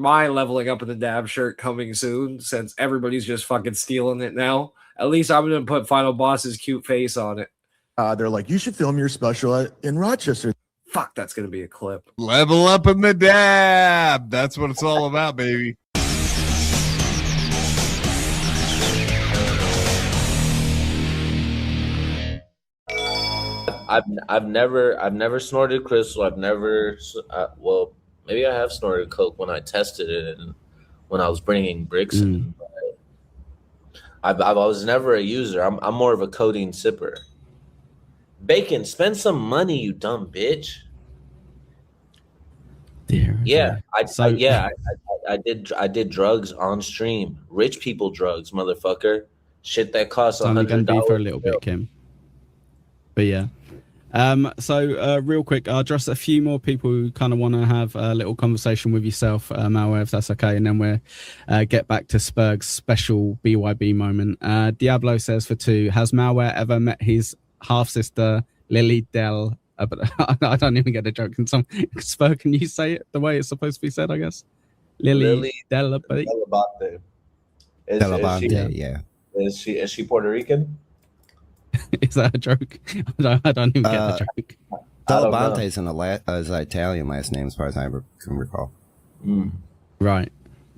my leveling up in the dab shirt coming soon, since everybody's just fucking stealing it now. At least I'm gonna put Final Boss's cute face on it. They're like, you should film your special in Rochester. Fuck, that's gonna be a clip. Level up in the dab. That's what it's all about, baby. I've never snorted crystal. I've never well, maybe I have snorted coke when I tested it and when I was bringing bricks in. But I was never a user. I'm more of a codeine sipper. Bacon, spend some money, you dumb bitch. I did drugs on stream. Rich people drugs, motherfucker. Shit that costs $100 for a little bit, Kim. But yeah. So real quick, I'll address a few more people who kind of want to have a little conversation with yourself, Malware, if that's okay, and then we'll get back to Spurg's special BYB moment. Diablo says for 2, has Malware ever met his half-sister, Lily Dell? I don't even get the joke. Spurg, can you say it the way it's supposed to be said, I guess? Lily Delabate. Yeah. Is she Puerto Rican? Is that a joke? I don't even get the joke. Delabate is an Italian last name, as far as I can recall. Right.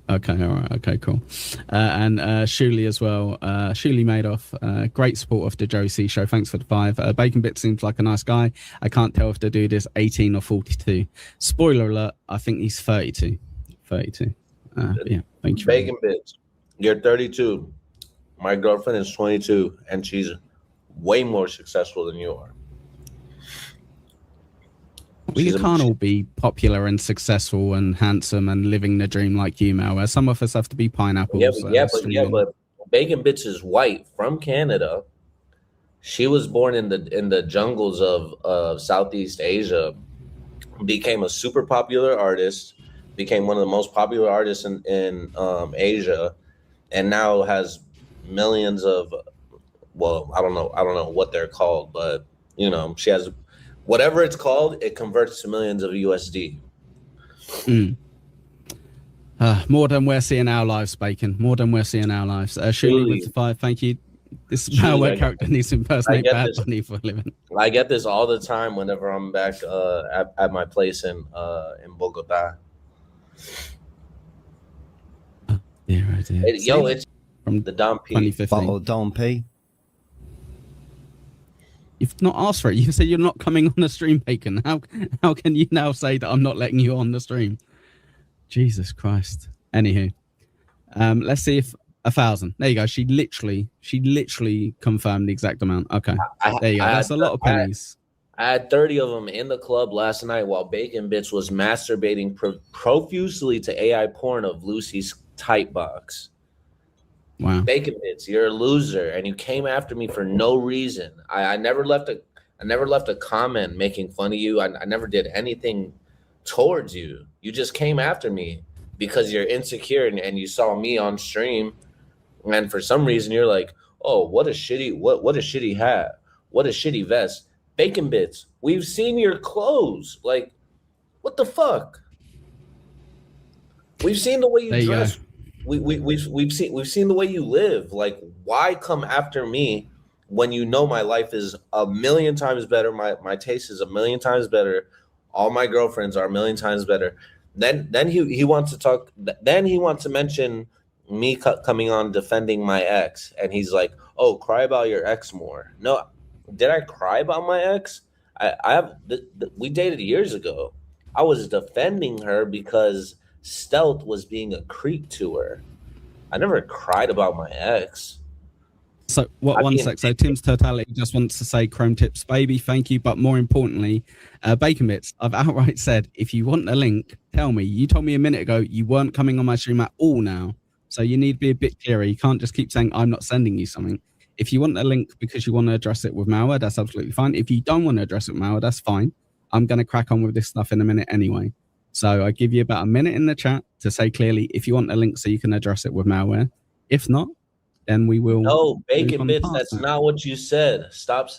Okay. All right. Okay. Cool. And Shuli as well. Shuli Madoff. Great support of the Josie show. Thanks for the 5. BaconBitz seems like a nice guy. I can't tell if the dude is 18 or 42. Spoiler alert. I think he's 32. 32. Yeah. Thank you. BaconBitz. You're 32. My girlfriend is 22, and she's way more successful than you are. We can't all be popular and successful and handsome and living the dream like you, Malware. Some of us have to be pineapples. But BaconBitz is white from Canada. She was born in the jungles of Southeast Asia. Became a super popular artist. Became one of the most popular artists in Asia, and now has millions of. Well, I don't know what they're called, but you know, she has whatever it's called. It converts to millions of USD. More than we're seeing our lives, Bacon. More than we're seeing our lives. Shuli with the 5. Thank you. This Malware character needs to impersonate Bad Bunny for a living. I get this all the time whenever I'm back at my place in Bogota. It's from the Dom P. 2015. Dom P. You've not asked for it. You said you're not coming on the stream, Bacon. How can you now say that I'm not letting you on the stream? Jesus Christ. Anywho, let's see if 1,000. There you go. She literally confirmed the exact amount. Okay, there you go. That's a lot of pennies. I had 30 of them in the club last night while BaconBitz was masturbating profusely to AI porn of Lucy's tight box. Wow. BaconBitz, you're a loser, and you came after me for no reason. I never left a comment making fun of you. I never did anything towards you. You just came after me because you're insecure and you saw me on stream, and for some reason you're like, oh, what a shitty hat, what a shitty vest. BaconBitz, we've seen your clothes. Like, what the fuck? We've seen the way you dress. We've seen the way you live. Like, why come after me when you know my life is a million times better? My taste is a million times better. All my girlfriends are a million times better. Then he wants to talk. Then he wants to mention me coming on defending my ex, and he's like, "Oh, cry about your ex more." No, did I cry about my ex? We dated years ago. I was defending her because Stealth was being a creep to her. I never cried about my ex. So one sec. So Tim's Totality just wants to say Chrome Tips, baby, thank you. But more importantly, BaconBitz, I've outright said, if you want a link, tell me. You told me a minute ago you weren't coming on my stream at all now. So you need to be a bit clearer. You can't just keep saying I'm not sending you something. If you want a link because you want to address it with Malware, that's absolutely fine. If you don't want to address it with Malware, that's fine. I'm going to crack on with this stuff in a minute anyway. So I give you about a minute in the chat to say clearly if you want a link so you can address it with Malware. If not, then we will. No, BaconBitz, that's not what you said. Stop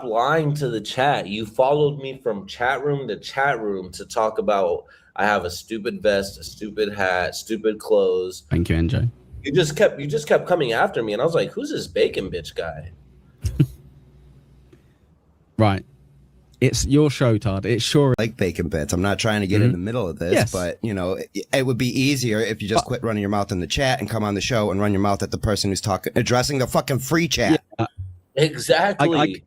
lying to the chat. You followed me from chat room to talk about I have a stupid vest, a stupid hat, stupid clothes. Thank you, NJ. You just kept coming after me, and I was like, "Who's this bacon bitch guy?" Right. It's your show, Todd. It's sure. Like BaconBitz. I'm not trying to get in the middle of this, but you know, it would be easier if you just quit running your mouth in the chat and come on the show and run your mouth at the person who's addressing the fucking free chat. Yeah. Exactly.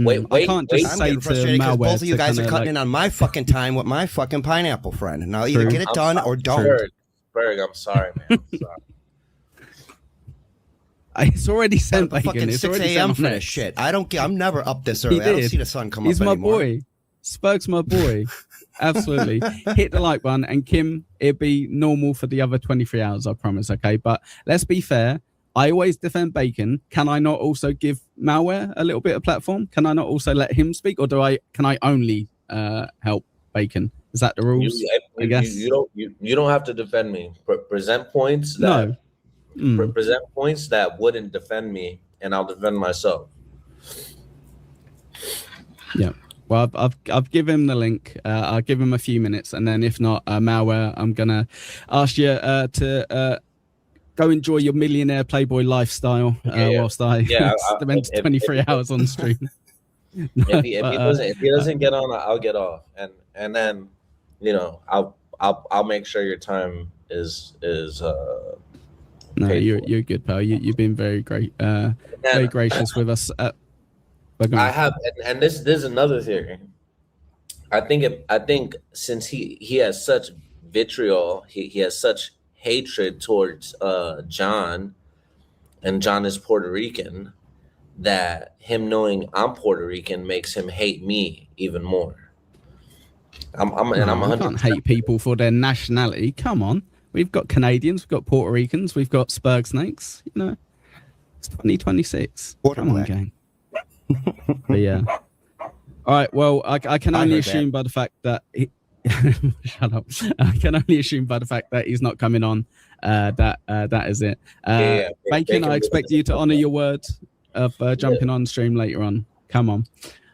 I can't just I'm say getting to frustrated because Malware both of you guys are kinda, cutting in on my fucking time with my fucking pineapple friend. Now either True. get it done or don't. Berg, I'm sorry, man. I'm sorry. It's already sent, Bacon. Fucking It's 6 already a.m. sent for next. this shit. I'm never up this early. He I don't did. see the sun come He's up my anymore. boy. Spurg's my boy. Absolutely. Hit the like button, and Kim, it'd be normal for the other 23 hours, I promise, okay? But let's be fair. I always defend Bacon. Can I not also give Malware a little bit of platform? Can I not also let him speak, or can I only help Bacon? Is that the rules? I guess you don't have to defend me. Present points present points that wouldn't defend me, and I'll defend myself. Yeah. Well, I've given him the link. I'll give him a few minutes, and then if not, Malware, I'm gonna ask you to go enjoy your millionaire playboy lifestyle whilst I spend 23 hours on stream. If he doesn't get on, I'll get off, and then I'll make sure your time is. No, you're good, pal. You've been very great, very gracious with us. I have, and this is another theory. I think since he has such vitriol, he has such hatred towards John, and John is Puerto Rican, that him knowing I'm Puerto Rican makes him hate me even more. I'm I can't hate people for their nationality. Come on, we've got Canadians, we've got Puerto Ricans, we've got Spurg snakes. You know, it's 2026. Come on, gang. But yeah. All right. Well, I can only assume by the fact that shut up. I can only assume by the fact that he's not coming on. That is it. Bacon, I expect you to honor your word of jumping on stream later on. Come on.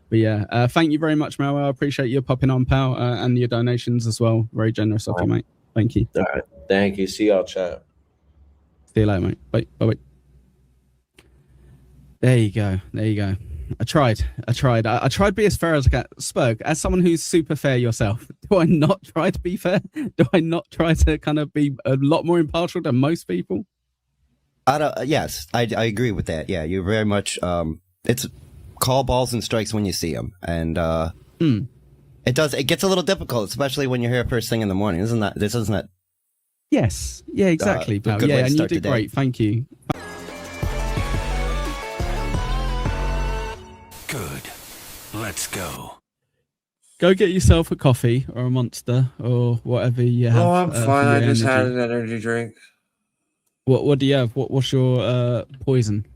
But yeah, thank you very much, Malware. I appreciate you popping on, pal, and your donations as well. Very generous of you, mate. Thank you. All right. Thank you. See y'all, chat. See you later, mate. Bye. Bye. There you go. I tried to be as fair as I can. Spurg, as someone who's super fair yourself, do I not try to be fair? Do I not try to kind of be a lot more impartial than most people? Yes, I agree with that. Yeah, you're very much. It's call balls and strikes when you see them, and it gets a little difficult, especially when you're here first thing in the morning. Isn't that? Yes. Yeah. Exactly. Pal. Yeah, and you did great. Thank you. Good. Let's go. Go get yourself a coffee or a Monster or whatever you have. Oh, I'm fine. I just had an energy drink. What do you have? What's your poison?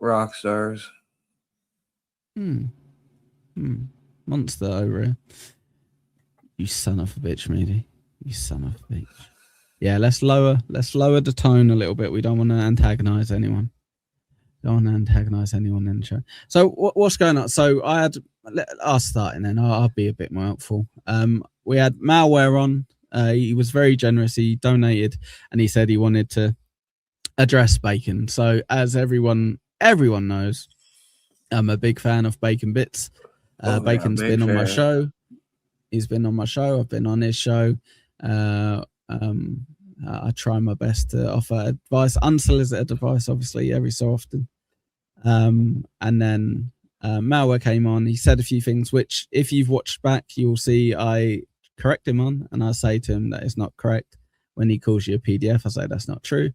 Rock stars. Monster over here. You son of a bitch, matey. You son of a bitch. Yeah, let's lower the tone a little bit. We don't want to antagonize anyone. Don't antagonize anyone in the show. So what's going on? So I'll start and then I'll be a bit more helpful. We had Malware on. He was very generous. He donated and he said he wanted to address Bacon. So as everyone knows, I'm a big fan of BaconBitz. Bacon's been on my show. He's been on my show. I've been on his show. I try my best to offer advice, unsolicited advice, obviously, every so often. And then Malware came on. He said a few things, which if you've watched back, you'll see I correct him on, and I say to him that it's not correct. When he calls you a PDF, I say that's not true.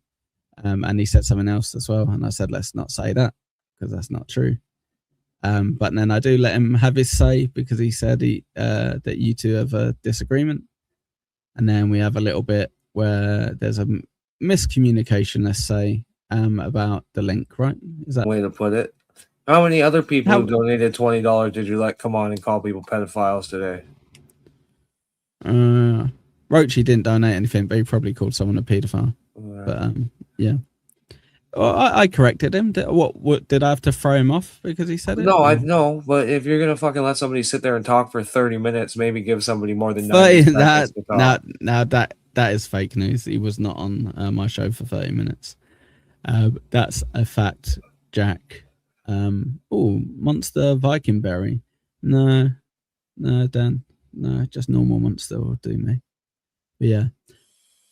And he said something else as well, and I said let's not say that because that's not true. But then I do let him have his say because he said that you two have a disagreement, and then we have a little bit where there's a miscommunication, let's say, about the link, right? Is that way to put it? How many other people who donated $20 did you let come on and call people pedophiles today? Roachy didn't donate anything, but he probably called someone a pedophile. But yeah. Well, I corrected him. What did I have to throw him off because he said it? No, or? I no, but if you're gonna fucking let somebody sit there and talk for 30 minutes, maybe give somebody more than 90 seconds to talk. Now that is fake news. He was not on my show for 30 minutes. That's a fact, Jack. Monster Viking berry. No, Dan. No, just normal monster will do me. But yeah.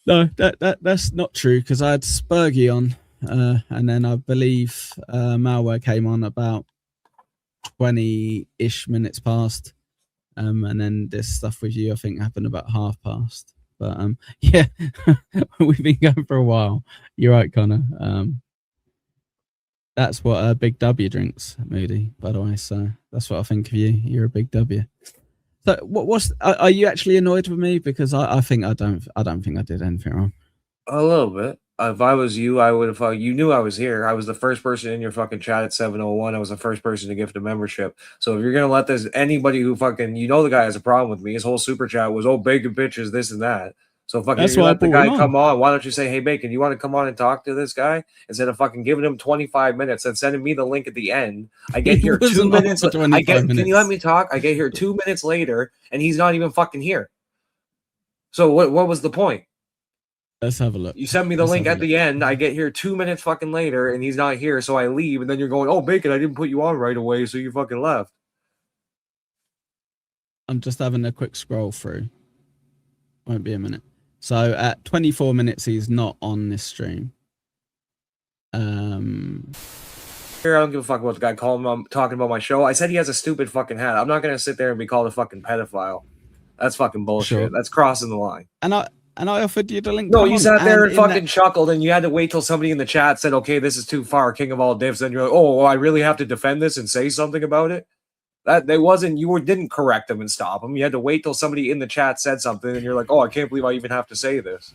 No, that's not true because I had Spurgy on, and then I believe Malware came on about 20-ish minutes past, and then this stuff with you I think happened about half past. But yeah, we've been going for a while. You're right, Connor. That's what Big W drinks, Moody. By the way, so that's what I think of you. You're a Big W. So are you actually annoyed with me? Because I think I don't think I did anything wrong. A little bit. If I was you, I would have. You knew I was here. I was the first person in your fucking chat at 7:01. I was the first person to gift a membership. So if you're gonna let this anybody who fucking the guy has a problem with me, his whole super chat was Bacon bitches this and that. So fucking if you let the guy come on, why don't you say, hey Bacon, you want to come on and talk to this guy instead of fucking giving him 25 minutes and sending me the link at the end? I get here 2 minutes. Can you let me talk? I get here 2 minutes later and he's not even fucking here. So what was the point? Let's have a look. You send me the link at the end. I get here 2 minutes fucking later and he's not here. So I leave and then you're going, Bacon, I didn't put you on right away. So you fucking left. I'm just having a quick scroll through. Won't be a minute. So at 24 minutes, he's not on this stream. Here, I don't give a fuck about the guy calling him. I'm talking about my show. I said he has a stupid fucking hat. I'm not gonna sit there and be called a fucking pedophile. That's fucking bullshit. Sure. That's crossing the line. And I offered you the link. No, you sat there and fucking chuckled, and you had to wait till somebody in the chat said, "Okay, this is too far, king of all diffs." Then you're like, "Oh, well, I really have to defend this and say something about it." Didn't correct him and stop him. You had to wait till somebody in the chat said something, and you're like, "Oh, I can't believe I even have to say this."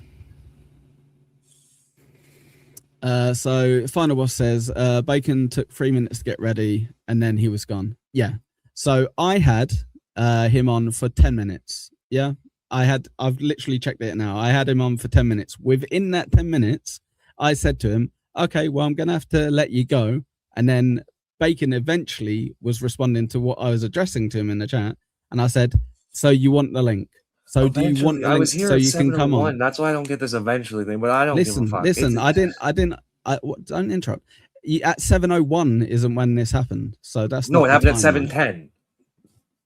So Final Boss says Bacon took 3 minutes to get ready, and then he was gone. Yeah. So I had him on for 10 minutes. Yeah. I've literally checked it now. I had him on for 10 minutes. Within that 10 minutes, I said to him, "Okay, well, I'm gonna have to let you go," and then Bacon eventually was responding to what I was addressing to him in the chat, and I said, "So you want the link? So do you want the link so you can come on?" That's why I don't get this eventually thing. But I don't give a fuck. Listen, don't interrupt. At 7:01 isn't when this happened, so that's no. It happened at 7:10.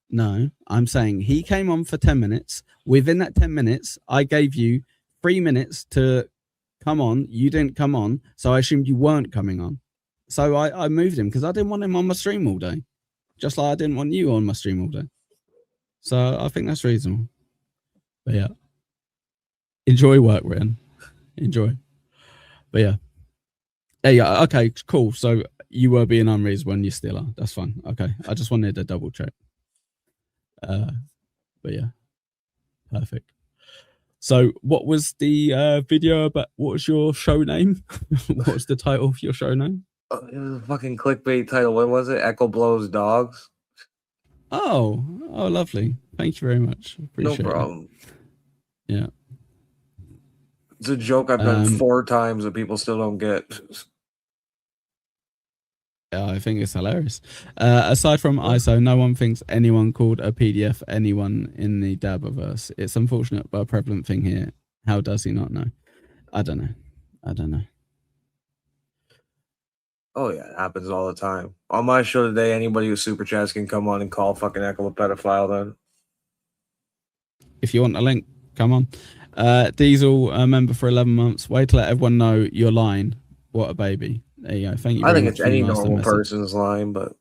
No, I'm saying he came on for 10 minutes. Within that 10 minutes, I gave you 3 minutes to come on. You didn't come on, so I assumed you weren't coming on. So I moved him because I didn't want him on my stream all day. Just like I didn't want you on my stream all day. So I think that's reasonable. But yeah. Enjoy work, Ryan. Enjoy. But yeah. There you go. Okay, cool. So you were being unreasonable and you still are. That's fine. Okay. I just wanted to double check. But yeah. Perfect. So what was the video about? What was your show name? What was the title of your show name? It was a fucking clickbait title. What was it? Ekul blows dogs. Oh, lovely. Thank you very much. Appreciate no problem. It. Yeah. It's a joke I've done 4 times that people still don't get. Yeah, I think it's hilarious. Aside from ISO, no one thinks anyone called a PDF anyone in the Dabbleverse. It's unfortunate, but a prevalent thing here. How does he not know? I don't know. Oh yeah, it happens all the time. On my show today, anybody who super chats can come on and call fucking Ekul a pedophile then. If you want a link, come on. Diesel, a member for 11 months. Wait to let everyone know you're lying. What a baby. There you go. Thank you. I think it's any normal person's line, but.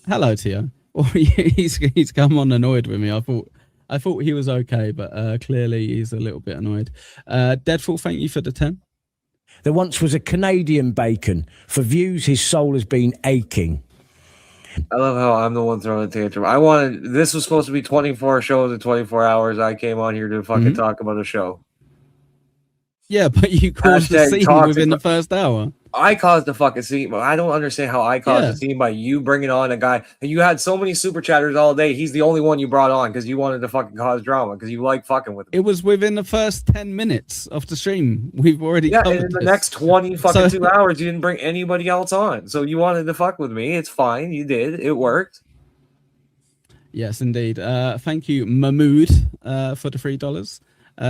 Hello, Tio. Well, he's come on annoyed with me. I thought he was okay, but clearly he's a little bit annoyed. Deadfall, thank you for the 10. There once was a Canadian Bacon. For views, his soul has been aching. I love how I'm the one throwing a tantrum. This was supposed to be 24 shows in 24 hours. I came on here to fucking talk about a show. Yeah, but you caused the scene within the first hour. I caused the fucking scene, but I don't understand how I caused the scene by you bringing on a guy. And you had so many super chatters all day. He's the only one you brought on because you wanted to fucking cause drama because you like fucking with him. It was within the first 10 minutes of the stream. We've already and covered in the this. next 20 fucking 2 hours, you didn't bring anybody else on. So you wanted to fuck with me. It's fine. You did. It worked. Yes, indeed. Thank you, Mahmood, for the $3.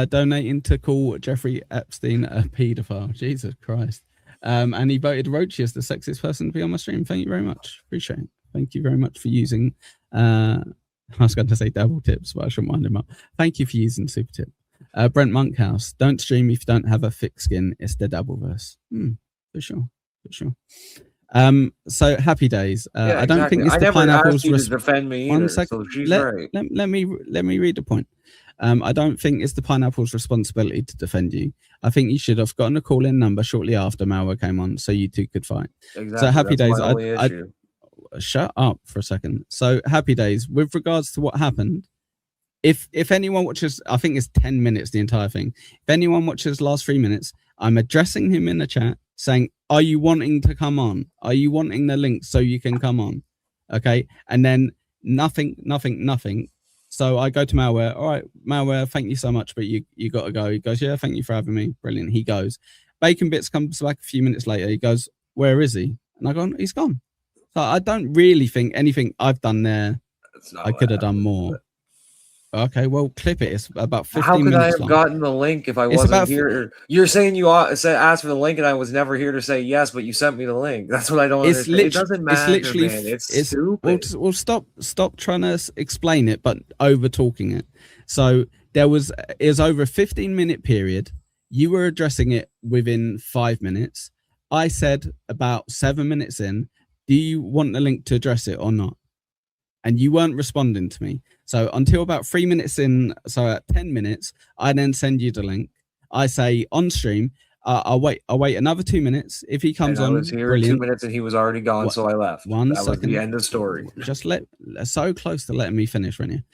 Donating to call Jeffrey Epstein a paedophile. Jesus Christ. And he voted Roach as the sexiest person to be on my stream. Thank you very much. Appreciate it. Thank you very much for using, I was going to say double tips, but I shouldn't wind him up. Thank you for using super tip. Brent Monkhouse, don't stream if you don't have a thick skin. It's the Dabbleverse. For sure. So happy days. I don't think it's the pineapple's to defend me either. 1 second. So she's let right. me read the point. I don't think it's the pineapple's responsibility to defend you. I think you should have gotten a call-in number shortly after Malware came on, so you two could fight. Exactly. So happy That's days. my only issue. Shut up for a second. So happy days. With regards to what happened, if anyone watches, I think it's 10 minutes the entire thing. If anyone watches the last 3 minutes, I'm addressing him in the chat, saying, "Are you wanting to come on? Are you wanting the link so you can come on?" Okay, and then nothing. So I go to Malware. All right, Malware, thank you so much, but you got to go. He goes, "Yeah, thank you for having me." Brilliant. He goes. BaconBitz comes back a few minutes later. He goes, "Where is he?" And I go, "He's gone." So I don't really think anything I've done there, I could have done more. Okay, well, clip it. It's about 15 minutes. How could I have long. gotten the link if I wasn't here? You're saying you asked for the link and I was never here to say yes, but you sent me the link. That's what I don't understand. It doesn't matter, man. It's stupid. Well, stop trying to explain it, but over talking it. So it was over a 15-minute period. You were addressing it within 5 minutes. I said about 7 minutes in, do you want the link to address it or not? And you weren't responding to me. So until about 3 minutes in, so at 10 minutes, I then send you the link. I say on stream, I'll wait another 2 minutes. If he comes on, I was here in 2 minutes and he was already gone, so I left. That was the end of story. Just so close to letting me finish, Renier.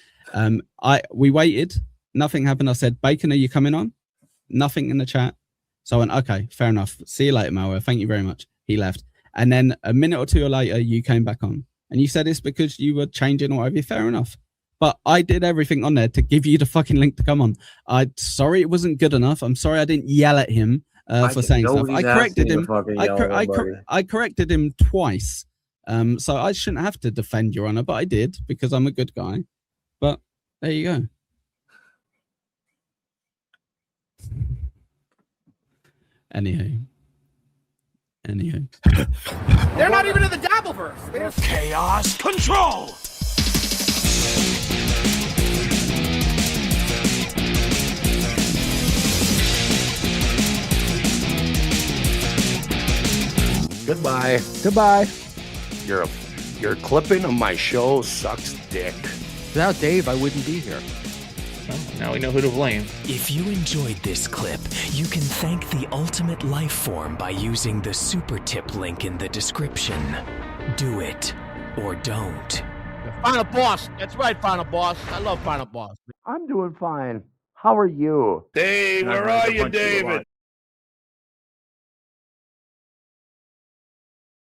We waited, nothing happened. I said, "Bacon, are you coming on?" Nothing in the chat. So I went, "Okay, fair enough. See you later, Malware. Thank you very much." He left. And then a minute or two later, you came back on. And you said it's because you were changing or whatever. Fair enough. But I did everything on there to give you the fucking link to come on. I'm sorry it wasn't good enough. I'm sorry I didn't yell at him for saying stuff. I corrected him. I corrected him twice. So I shouldn't have to defend Your Honor, but I did because I'm a good guy. But there you go. Anywho. They're not even in the Dabbleverse. They're Chaos control. Goodbye. Your clipping of my show sucks dick. Without Dave, I wouldn't be here. Well, now we know who to blame. If you enjoyed this clip, you can thank the ultimate life form by using the super tip link in the description. Do it or don't. Final Boss. That's right, Final Boss. I love Final Boss. I'm doing fine. How are you? Dave, where are you, David?